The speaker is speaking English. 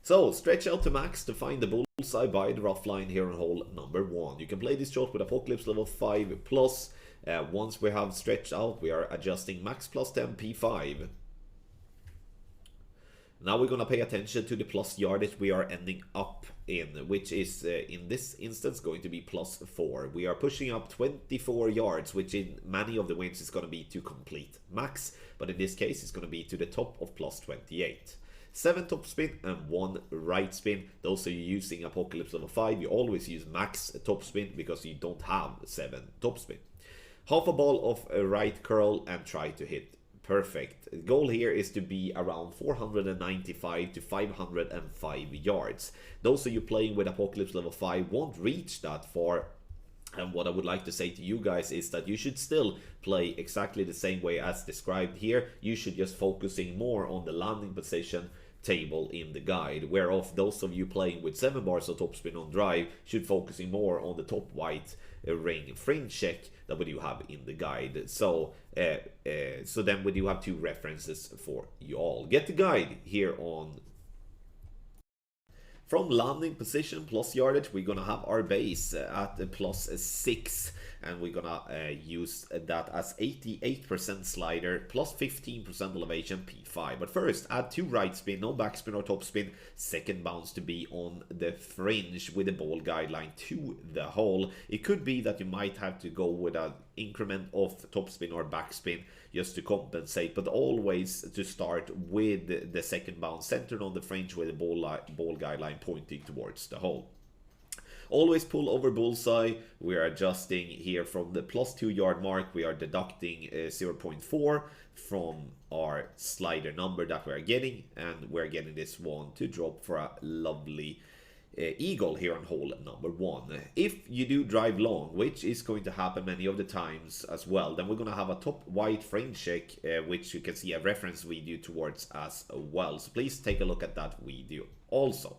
So, stretch out to max to find the bullseye by the rough line here on hole number 1. You can play this shot with Apocalypse level 5 plus. Once we have stretched out, we are adjusting max plus 10 P5. Now we're going to pay attention to the plus yardage we are ending up in, which is in this instance going to be plus 4. We are pushing up 24 yards, which in many of the wins is going to be to complete max, but in this case it's going to be to the top of plus 28. 7 top spin and 1 right spin. Those are you using Apocalypse level 5. You always use max top spin because you don't have 7 top spin. Half a ball of a right curl and try to hit perfect. The goal here is to be around 495 to 505 yards. Those of you playing with Apocalypse level 5 won't reach that far. And what I would like to say to you guys is that you should still play exactly the same way as described here. You should just focusing more on the landing position table in the guide, whereof those of you playing with 7 bars of topspin on drive should focusing more on the top white ring fringe check that we do have in the guide. So then we do have 2 references for you all. Get the guide here on. From landing position plus yardage, we're gonna have our base at plus 6, and we're gonna use that as 88% slider plus 15% elevation P5. But first, add 2 right spin, no backspin or top spin, second bounce to be on the fringe with the ball guideline to the hole. It could be that you might have to go with an increment of topspin or backspin just to compensate, but always to start with the second bounce centered on the fringe with the ball guideline pointing towards the hole. Always pull over bullseye. We are adjusting here from the plus 2 yard mark. We are deducting 0.4 from our slider number that we are getting, and we're getting this one to drop for a lovely eagle here on hole number 1. If you do drive long, which is going to happen many of the times as well, then we're going to have a top white fringe check, which you can see a reference video towards as well. So please take a look at that video also.